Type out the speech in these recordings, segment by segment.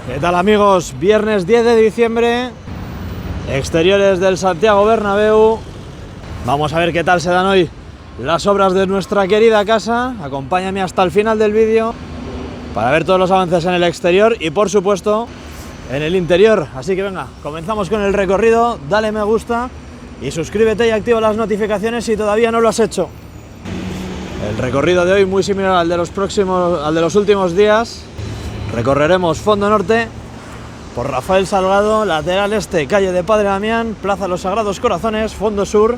¿Qué tal, amigos? Viernes 10 de diciembre, exteriores del Santiago Bernabéu. Vamos a ver qué tal se dan hoy las obras de nuestra querida casa. Acompáñame hasta el final del vídeo para ver todos los avances en el exterior y, por supuesto, en el interior. Así que venga, comenzamos con el recorrido. Dale me gusta y suscríbete y activa las notificaciones si todavía no lo has hecho. El recorrido de hoy muy similar al de los últimos días. Recorreremos Fondo Norte por Rafael Salgado, lateral este, calle de Padre Damián, Plaza Los Sagrados Corazones, Fondo Sur,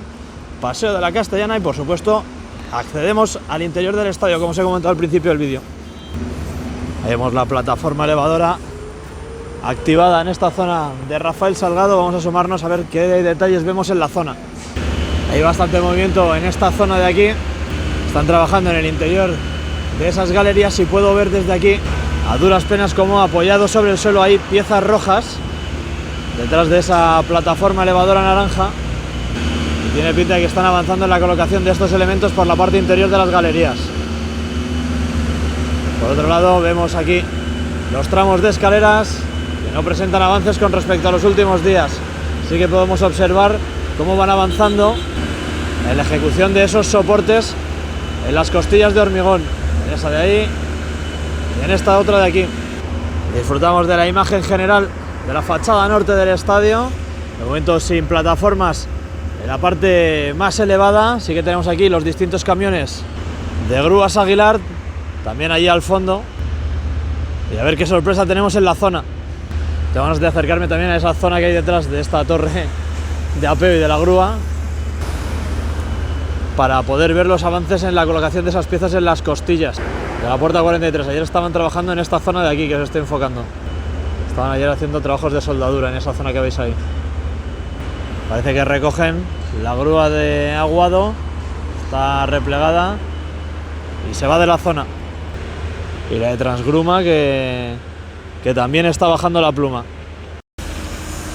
Paseo de la Castellana y, por supuesto, accedemos al interior del estadio, como os he comentado al principio del vídeo. Ahí vemos la plataforma elevadora activada en esta zona de Rafael Salgado. Vamos a asomarnos a ver qué detalles vemos en la zona. Hay bastante movimiento en esta zona de aquí. Están trabajando en el interior de esas galerías y puedo ver desde aquí, a duras penas, como apoyado sobre el suelo hay piezas rojas detrás de esa plataforma elevadora naranja, y tiene pinta de que están avanzando en la colocación de estos elementos por la parte interior de las galerías. Por otro lado, vemos aquí los tramos de escaleras que no presentan avances con respecto a los últimos días. Así que podemos observar cómo van avanzando en la ejecución de esos soportes en las costillas de hormigón, en esa de ahí y en esta otra de aquí. Disfrutamos de la imagen general de la fachada norte del estadio, de momento sin plataformas en la parte más elevada. Sí que tenemos aquí los distintos camiones de Grúas Aguilar, también allí al fondo, y a ver qué sorpresa tenemos en la zona. Tengo ganas de acercarme también a esa zona que hay detrás de esta torre de apeo y de la grúa, para poder ver los avances en la colocación de esas piezas en las costillas de la puerta 43. Ayer estaban trabajando en esta zona de aquí que os estoy enfocando. Estaban ayer haciendo trabajos de soldadura en esa zona que veis ahí. Parece que recogen la grúa de aguado, está replegada y se va de la zona. Y la de Transgruma que también está bajando la pluma.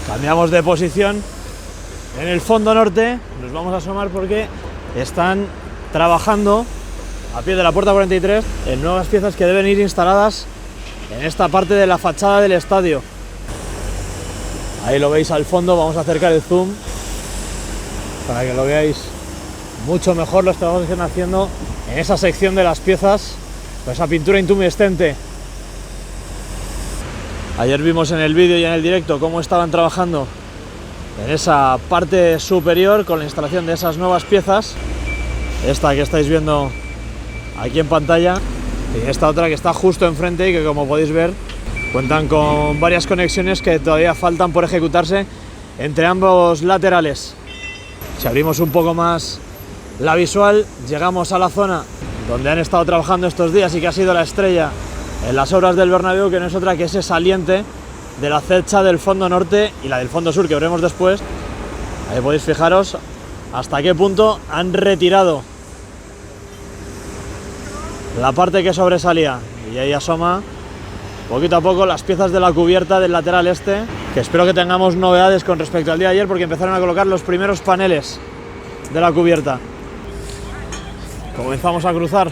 Cambiamos de posición en el fondo norte. Nos vamos a asomar porque están trabajando a pie de la puerta 43 en nuevas piezas que deben ir instaladas en esta parte de la fachada del estadio. Ahí lo veis al fondo. Vamos a acercar el zoom para que lo veáis mucho mejor los trabajos que están haciendo en esa sección de las piezas, con esa pintura intumescente. Ayer vimos en el vídeo y en el directo cómo estaban trabajando en esa parte superior con la instalación de esas nuevas piezas, esta que estáis viendo aquí en pantalla y esta otra que está justo enfrente y que, como podéis ver, cuentan con varias conexiones que todavía faltan por ejecutarse entre ambos laterales. Si abrimos un poco más la visual, llegamos a la zona donde han estado trabajando estos días y que ha sido la estrella en las obras del Bernabéu, que no es otra que ese saliente de la cecha del fondo norte y la del fondo sur, que veremos después. Ahí podéis fijaros hasta qué punto han retirado la parte que sobresalía, y ahí asoma poquito a poco las piezas de la cubierta del lateral este, que espero que tengamos novedades con respecto al día de ayer, porque empezaron a colocar los primeros paneles de la cubierta. Comenzamos a cruzar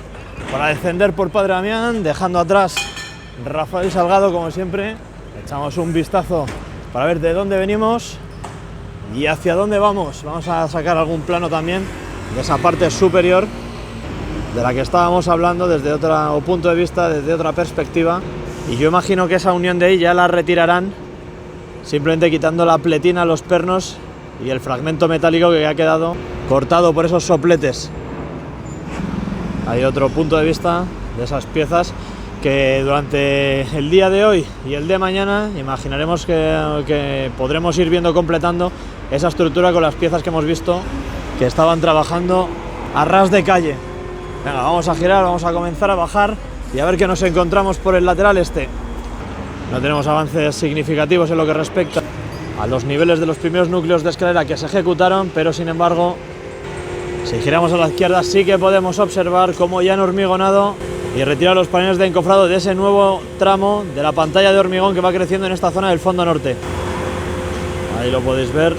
para descender por Padre Damián, dejando atrás Rafael Salgado, como siempre. Echamos un vistazo para ver de dónde venimos y hacia dónde vamos. Vamos a sacar algún plano también de esa parte superior de la que estábamos hablando desde otro punto de vista, desde otra perspectiva. Y yo imagino que esa unión de ahí ya la retirarán, simplemente quitando la pletina, los pernos y el fragmento metálico que ha quedado cortado por esos sopletes. Hay otro punto de vista de esas piezas que durante el día de hoy y el de mañana imaginaremos que podremos ir viendo completando esa estructura con las piezas que hemos visto que estaban trabajando a ras de calle. Venga, vamos a girar, vamos a comenzar a bajar y a ver qué nos encontramos por el lateral este. No tenemos avances significativos en lo que respecta a los niveles de los primeros núcleos de escalera que se ejecutaron, pero sin embargo, si giramos a la izquierda sí que podemos observar cómo ya han hormigonado y retirar los paneles de encofrado de ese nuevo tramo de la pantalla de hormigón que va creciendo en esta zona del fondo norte. Ahí lo podéis ver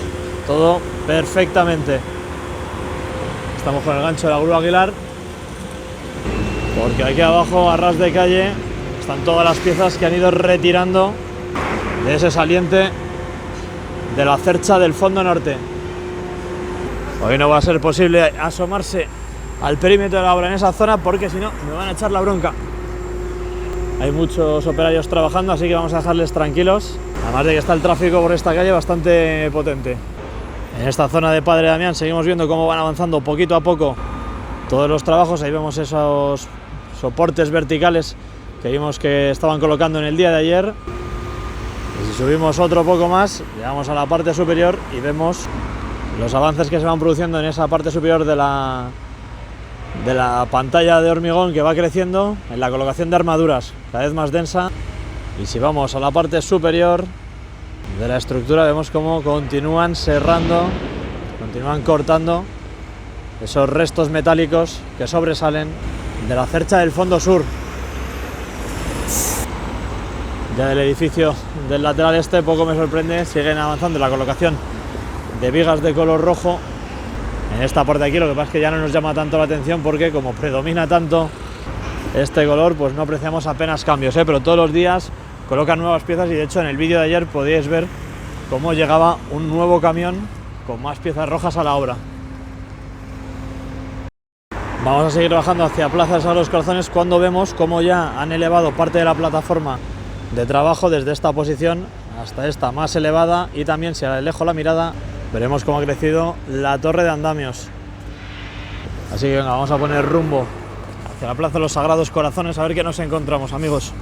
todo perfectamente. Estamos con el gancho de la grúa Aguilar, porque aquí abajo, a ras de calle, están todas las piezas que han ido retirando de ese saliente de la Cercha del fondo norte. Hoy no va a ser posible asomarse al perímetro de la obra en esa zona porque si no me van a echar la bronca. Hay muchos operarios trabajando, así que vamos a dejarles tranquilos. Además de que está el tráfico por esta calle bastante potente. En esta zona de Padre Damián seguimos viendo cómo van avanzando poquito a poco todos los trabajos. Ahí vemos esos soportes verticales que vimos que estaban colocando en el día de ayer. Y si subimos otro poco más, llegamos a la parte superior y vemos los avances que se van produciendo en esa parte superior de la pantalla de hormigón, que va creciendo en la colocación de armaduras cada vez más densa. Y si vamos a la parte superior de la estructura, vemos cómo continúan serrando, continúan cortando esos restos metálicos que sobresalen de la Cercha del fondo sur. Ya del edificio del lateral este poco me sorprende, siguen avanzando en la colocación de vigas de color rojo en esta parte de aquí. Lo que pasa es que ya no nos llama tanto la atención porque como predomina tanto este color, pues no apreciamos apenas cambios, pero todos los días colocan nuevas piezas y de hecho en el vídeo de ayer podíais ver cómo llegaba un nuevo camión con más piezas rojas a la obra. Vamos a seguir bajando hacia Plaza de Sagrados Corazones cuando vemos cómo ya han elevado parte de la plataforma de trabajo desde esta posición hasta esta más elevada, y también si alejo la mirada veremos cómo ha crecido la torre de andamios. Así que venga, vamos a poner rumbo hacia la Plaza de los Sagrados Corazones a ver qué nos encontramos, amigos.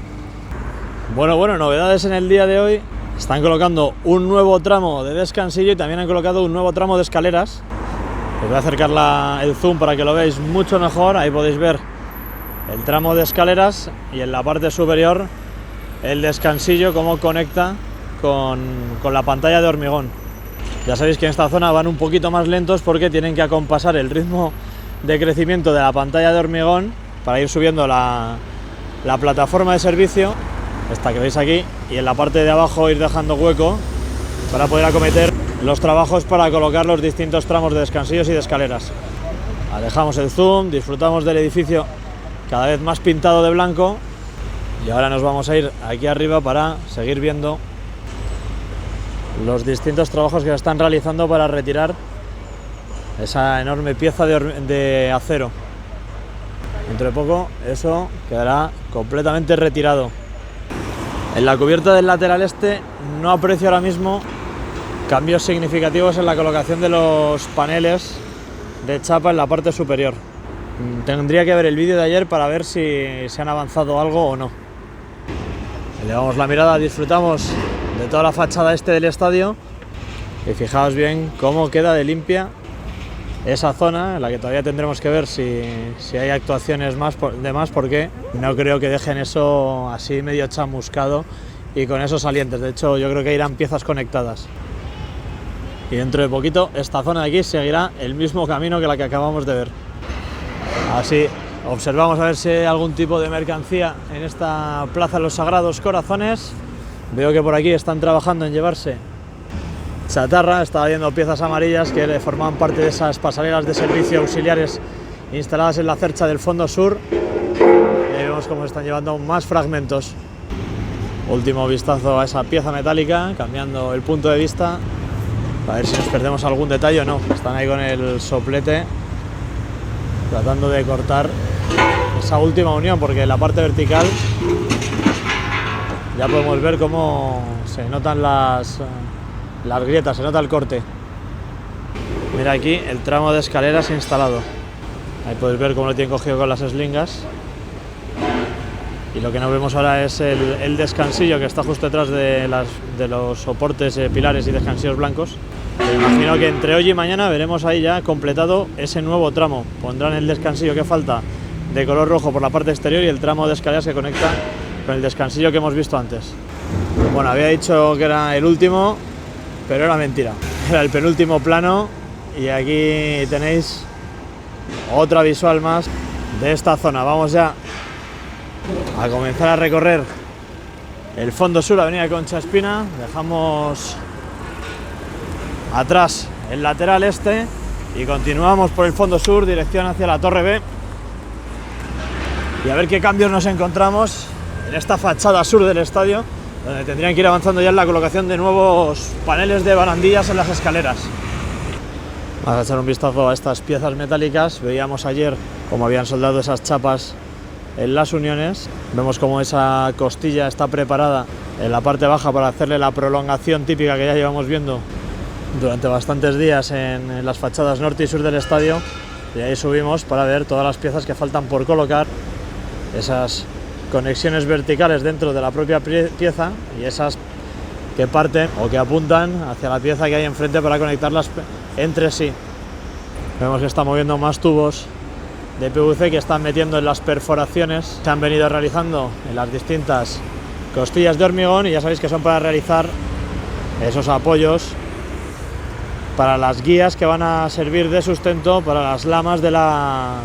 Bueno, novedades en el día de hoy. Están colocando un nuevo tramo de descansillo y también han colocado un nuevo tramo de escaleras. Os voy a acercar el zoom para que lo veáis mucho mejor. Ahí podéis ver el tramo de escaleras y en la parte superior el descansillo, cómo conecta con la pantalla de hormigón. Ya sabéis que en esta zona van un poquito más lentos porque tienen que acompasar el ritmo de crecimiento de la pantalla de hormigón para ir subiendo la plataforma de servicio, esta que veis aquí, y en la parte de abajo ir dejando hueco para poder acometer los trabajos para colocar los distintos tramos de descansillos y de escaleras. Alejamos el zoom, disfrutamos del edificio cada vez más pintado de blanco y ahora nos vamos a ir aquí arriba para seguir viendo los distintos trabajos que se están realizando para retirar esa enorme pieza de acero. Dentro de poco eso quedará completamente retirado. En la cubierta del lateral este no aprecio ahora mismo cambios significativos en la colocación de los paneles de chapa en la parte superior. Tendría que ver el vídeo de ayer para ver si se han avanzado algo o no. Elevamos la mirada, disfrutamos de toda la fachada este del estadio y fijaos bien cómo queda de limpia esa zona, en la que todavía tendremos que ver si hay actuaciones más porque no creo que dejen eso así medio chamuscado y con esos salientes. De hecho, yo creo que irán piezas conectadas. Y dentro de poquito esta zona de aquí seguirá el mismo camino que la que acabamos de ver. Así observamos a ver si hay algún tipo de mercancía en esta Plaza de los Sagrados Corazones. Veo que por aquí están trabajando en llevarse chatarra. Estaba viendo piezas amarillas que formaban parte de esas pasarelas de servicio auxiliares instaladas en la Cercha del fondo sur. Y ahí vemos cómo están llevando más fragmentos. Último vistazo a esa pieza metálica, cambiando el punto de vista, a ver si nos perdemos algún detalle o no. Están ahí con el soplete tratando de cortar esa última unión, porque en la parte vertical ya podemos ver cómo se notan las grietas, se nota el corte. Mira aquí el tramo de escaleras instalado. Ahí podéis ver cómo lo tienen cogido con las eslingas. Y lo que no vemos ahora es el descansillo que está justo detrás de los soportes, pilares y descansillos blancos. Me imagino que entre hoy y mañana veremos ahí ya completado ese nuevo tramo. Pondrán el descansillo que falta de color rojo por la parte exterior y el tramo de escaleras que conecta con el descansillo que hemos visto antes. Bueno, había dicho que era el último, pero era mentira. Era el penúltimo plano y aquí tenéis otra visual más de esta zona. Vamos ya a comenzar a recorrer el fondo sur, avenida Concha Espina. Dejamos atrás el lateral este y continuamos por el fondo sur, dirección hacia la Torre B, y a ver qué cambios nos encontramos en esta fachada sur del estadio. donde tendrían que ir avanzando ya en la colocación de nuevos paneles de barandillas en las escaleras. Vamos a echar un vistazo a estas piezas metálicas. Veíamos ayer cómo habían soldado esas chapas en las uniones. Vemos cómo esa costilla está preparada en la parte baja para hacerle la prolongación típica que ya llevamos viendo durante bastantes días en las fachadas norte y sur del estadio, y ahí subimos para ver todas las piezas que faltan por colocar, esas conexiones verticales dentro de la propia pieza y esas que parten o que apuntan hacia la pieza que hay enfrente para conectarlas entre sí. Vemos que está moviendo más tubos de PVC que están metiendo en las perforaciones que se han venido realizando en las distintas costillas de hormigón, y ya sabéis que son para realizar esos apoyos para las guías que van a servir de sustento para las lamas de la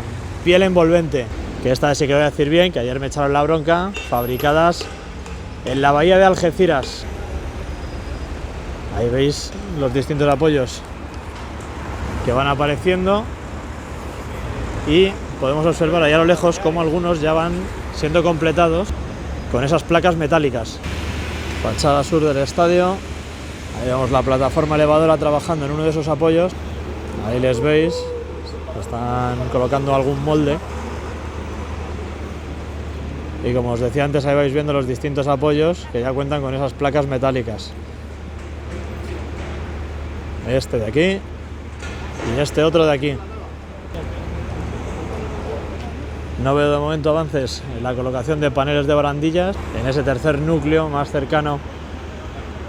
piel envolvente, que esta sí que voy a decir bien, que ayer me echaron la bronca, fabricadas en la bahía de Algeciras. Ahí veis los distintos apoyos que van apareciendo y podemos observar ahí a lo lejos cómo algunos ya van siendo completados con esas placas metálicas. Fachada sur del estadio. Ahí vemos la plataforma elevadora trabajando en uno de esos apoyos. Ahí les veis, están colocando algún molde. Y como os decía antes, ahí vais viendo los distintos apoyos que ya cuentan con esas placas metálicas. Este de aquí y este otro de aquí. No veo de momento avances en la colocación de paneles de barandillas en ese tercer núcleo más cercano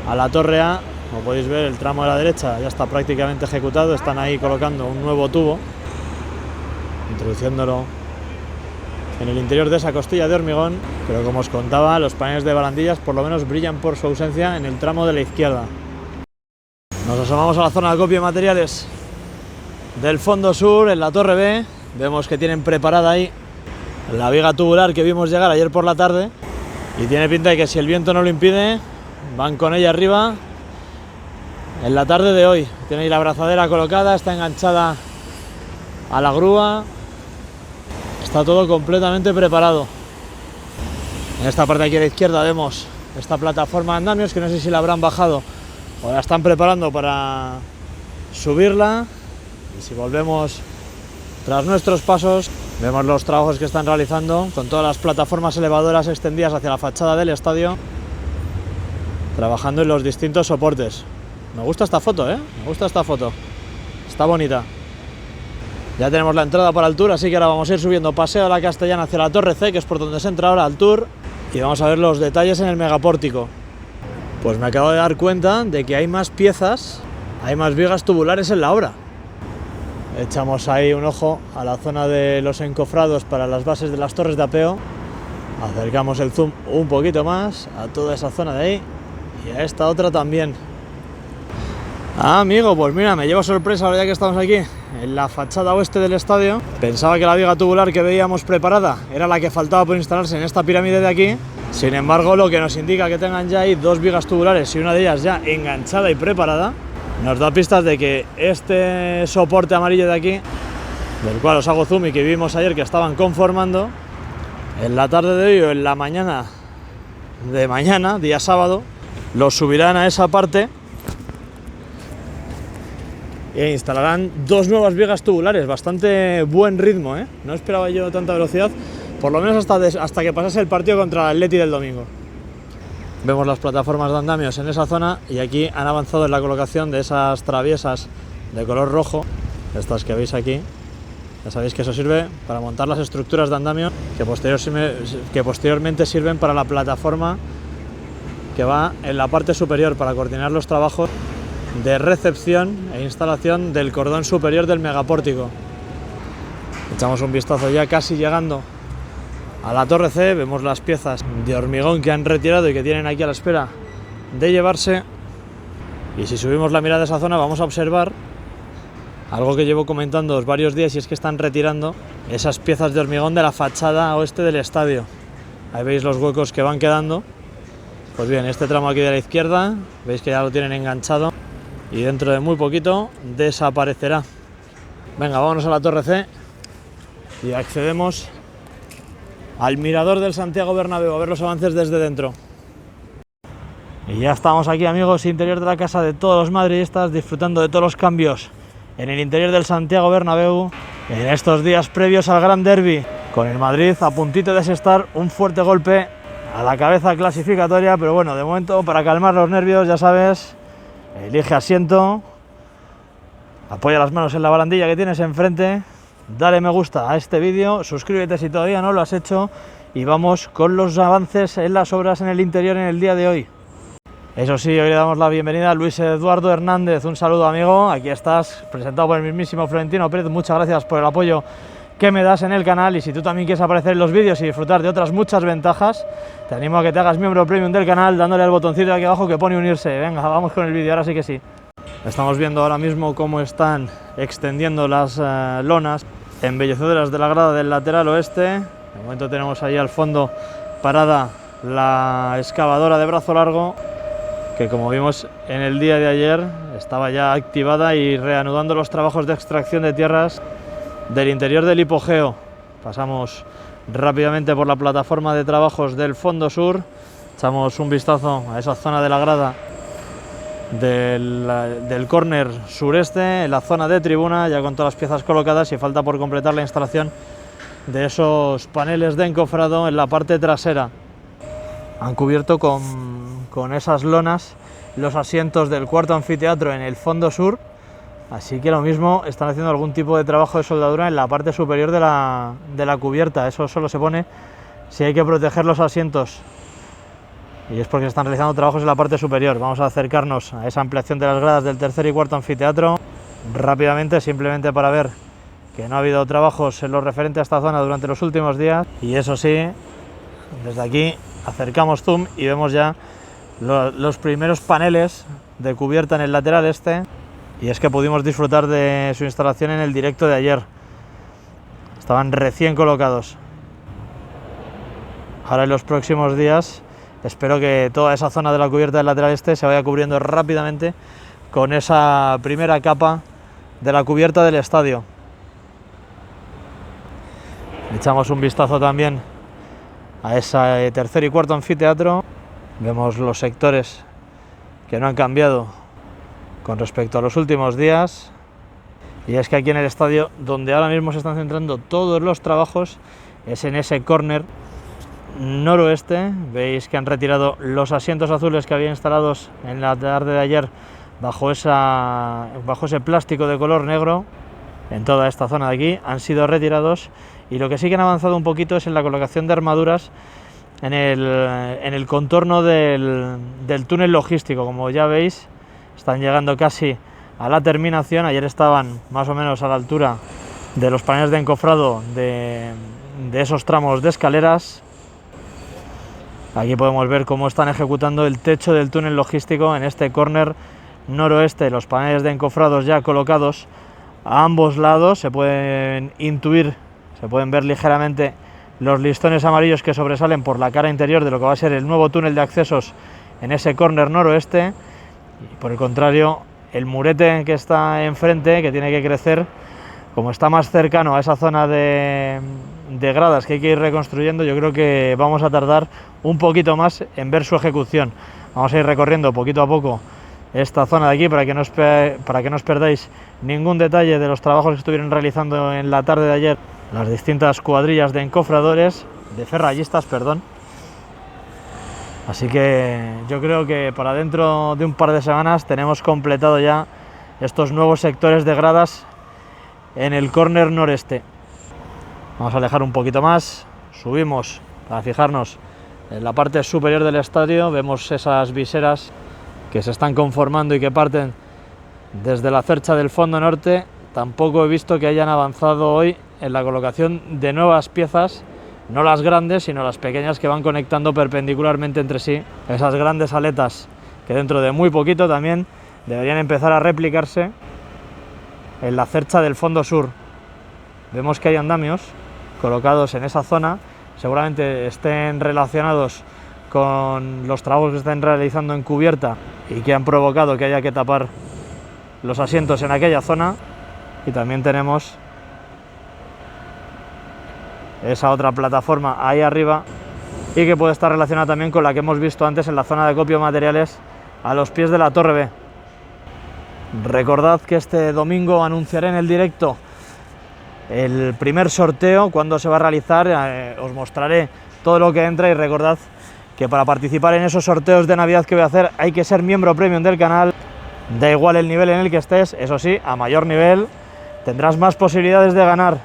a la torre A. Como podéis ver, el tramo de la derecha ya está prácticamente ejecutado. Están ahí colocando un nuevo tubo, introduciéndolo en el interior de esa costilla de hormigón, pero como os contaba, los paneles de barandillas por lo menos brillan por su ausencia en el tramo de la izquierda. Nos asomamos a la zona de acopio de materiales del fondo sur, en la torre B. Vemos que tienen preparada ahí la viga tubular que vimos llegar ayer por la tarde, y tiene pinta de que si el viento no lo impide, van con ella arriba en la tarde de hoy. Tenéis la abrazadera colocada, está enganchada a la grúa, está todo completamente preparado. En esta parte aquí a la izquierda vemos esta plataforma de andamios que no sé si la habrán bajado o la están preparando para subirla. Y si volvemos tras nuestros pasos, vemos los trabajos que están realizando con todas las plataformas elevadoras extendidas hacia la fachada del estadio, trabajando en los distintos soportes. Me gusta esta foto, me gusta esta foto, está bonita. Ya tenemos la entrada para el Tour, así que ahora vamos a ir subiendo Paseo de la Castellana hacia la Torre C, que es por donde se entra ahora al Tour, y vamos a ver los detalles en el megapórtico. Pues me acabo de dar cuenta de que hay más piezas, hay más vigas tubulares en la obra. Echamos ahí un ojo a la zona de los encofrados para las bases de las torres de apeo, acercamos el zoom un poquito más a toda esa zona de ahí y a esta otra también. Ah, amigo, pues mira, me llevo sorpresa ahora ya que estamos aquí en la fachada oeste del estadio. Pensaba que la viga tubular que veíamos preparada era la que faltaba por instalarse en esta pirámide de aquí. Sin embargo, lo que nos indica que tengan ya ahí dos vigas tubulares y una de ellas ya enganchada y preparada, nos da pistas de que este soporte amarillo de aquí, del cual os hago zoom y que vimos ayer que estaban conformando, en la tarde de hoy o en la mañana de mañana, día sábado, los subirán a esa parte e instalarán dos nuevas vigas tubulares. Bastante buen ritmo, No esperaba yo tanta velocidad, por lo menos hasta que pasase el partido contra el Atleti del domingo. Vemos las plataformas de andamios en esa zona y aquí han avanzado en la colocación de esas traviesas de color rojo, estas que veis aquí. Ya sabéis que eso sirve para montar las estructuras de andamio que posteriormente sirven para la plataforma que va en la parte superior para coordinar los trabajos de recepción e instalación del cordón superior del megapórtico. Echamos un vistazo ya casi llegando a la Torre C, vemos las piezas de hormigón que han retirado y que tienen aquí a la espera de llevarse. Y si subimos la mirada a esa zona vamos a observar algo que llevo comentando varios días, y es que están retirando esas piezas de hormigón de la fachada oeste del estadio. Ahí veis los huecos que van quedando. Pues bien, este tramo aquí de la izquierda, veis que ya lo tienen enganchado y dentro de muy poquito desaparecerá. Venga, vámonos a la Torre C y accedemos al mirador del Santiago Bernabéu a ver los avances desde dentro. Y ya estamos aquí, amigos, interior de la casa de todos los madridistas, disfrutando de todos los cambios en el interior del Santiago Bernabéu en estos días previos al Gran Derbi, con el Madrid a puntito de asestar un fuerte golpe a la cabeza clasificatoria. Pero bueno, de momento, para calmar los nervios, ya sabes, elige asiento, apoya las manos en la barandilla que tienes enfrente, dale me gusta a este vídeo, suscríbete si todavía no lo has hecho y vamos con los avances en las obras en el interior en el día de hoy. Eso sí, hoy le damos la bienvenida a Luis Eduardo Hernández. Un saludo, amigo, aquí estás, presentado por el mismísimo Florentino Pérez. Muchas gracias por el apoyo que me das en el canal, y si tú también quieres aparecer en los vídeos y disfrutar de otras muchas ventajas, te animo a que te hagas miembro premium del canal dándole al botoncito de aquí abajo que pone unirse. Venga, vamos con el vídeo, ahora sí que sí. Estamos viendo ahora mismo cómo están extendiendo las lonas embellecedoras de la grada del lateral oeste. De momento tenemos ahí al fondo parada la excavadora de brazo largo, que como vimos en el día de ayer estaba ya activada y reanudando los trabajos de extracción de tierras del interior del hipogeo. Pasamos rápidamente por la plataforma de trabajos del fondo sur, echamos un vistazo a esa zona de la grada del córner sureste, en la zona de tribuna, ya con todas las piezas colocadas, y falta por completar la instalación de esos paneles de encofrado en la parte trasera. Han cubierto con esas lonas los asientos del cuarto anfiteatro en el fondo sur, así que lo mismo están haciendo algún tipo de trabajo de soldadura en la parte superior de la cubierta. Eso solo se pone si hay que proteger los asientos, y es porque se están realizando trabajos en la parte superior. Vamos a acercarnos a esa ampliación de las gradas del tercer y cuarto anfiteatro rápidamente, simplemente para ver que no ha habido trabajos en lo referente a esta zona durante los últimos días. Y eso sí, desde aquí acercamos zoom y vemos ya los primeros paneles de cubierta en el lateral este, y es que pudimos disfrutar de su instalación en el directo de ayer. Estaban recién colocados. Ahora en los próximos días espero que toda esa zona de la cubierta del lateral este se vaya cubriendo rápidamente con esa primera capa de la cubierta del estadio. Echamos un vistazo también a ese tercer y cuarto anfiteatro. Vemos los sectores que no han cambiado con respecto a los últimos días, y es que aquí en el estadio, donde ahora mismo se están centrando todos los trabajos, es en ese córner noroeste. Veis que han retirado los asientos azules que habían instalados en la tarde de ayer bajo ese plástico de color negro. En toda esta zona de aquí han sido retirados, y lo que sí que han avanzado un poquito es en la colocación de armaduras en el contorno del túnel logístico. Como ya veis, están llegando casi a la terminación. Ayer estaban más o menos a la altura de los paneles de encofrado de esos tramos de escaleras. Aquí podemos ver cómo están ejecutando el techo del túnel logístico en este córner noroeste. Los paneles de encofrados ya colocados a ambos lados. Se pueden intuir, se pueden ver ligeramente los listones amarillos que sobresalen por la cara interior de lo que va a ser el nuevo túnel de accesos en ese córner noroeste. Y por el contrario, el murete que está enfrente, que tiene que crecer, como está más cercano a esa zona de gradas que hay que ir reconstruyendo, yo creo que vamos a tardar un poquito más en ver su ejecución. Vamos a ir recorriendo poquito a poco esta zona de aquí para que no os perdáis ningún detalle de los trabajos que estuvieron realizando en la tarde de ayer las distintas cuadrillas de encofradores, de ferrallistas, perdón. Así que yo creo que para dentro de un par de semanas tenemos completado ya estos nuevos sectores de gradas en el córner noreste. Vamos a alejar un poquito más, subimos para fijarnos en la parte superior del estadio. Vemos esas viseras que se están conformando y que parten desde la cercha del fondo norte. Tampoco he visto que hayan avanzado hoy en la colocación de nuevas piezas, no las grandes, sino las pequeñas que van conectando perpendicularmente entre sí. Esas grandes aletas que dentro de muy poquito también deberían empezar a replicarse en la cercha del fondo sur. Vemos que hay andamios colocados en esa zona, seguramente estén relacionados con los trabajos que están realizando en cubierta y que han provocado que haya que tapar los asientos en aquella zona. Y también tenemos esa otra plataforma ahí arriba y que puede estar relacionada también con la que hemos visto antes en la zona de acopio de materiales a los pies de la Torre B. Recordad que este domingo anunciaré en el directo el primer sorteo, cuando se va a realizar, os mostraré todo lo que entra, y recordad que para participar en esos sorteos de Navidad que voy a hacer hay que ser miembro premium del canal. Da igual el nivel en el que estés, eso sí, a mayor nivel tendrás más posibilidades de ganar.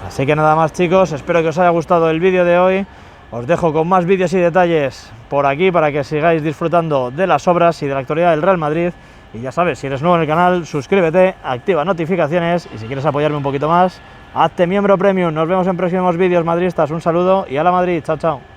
Así que nada más, chicos, espero que os haya gustado el vídeo de hoy. Os dejo con más vídeos y detalles por aquí para que sigáis disfrutando de las obras y de la actualidad del Real Madrid. Y ya sabes, si eres nuevo en el canal, suscríbete, activa notificaciones, y si quieres apoyarme un poquito más, hazte miembro premium. Nos vemos en próximos vídeos madridistas. Un saludo y a la Madrid. Chao, chao.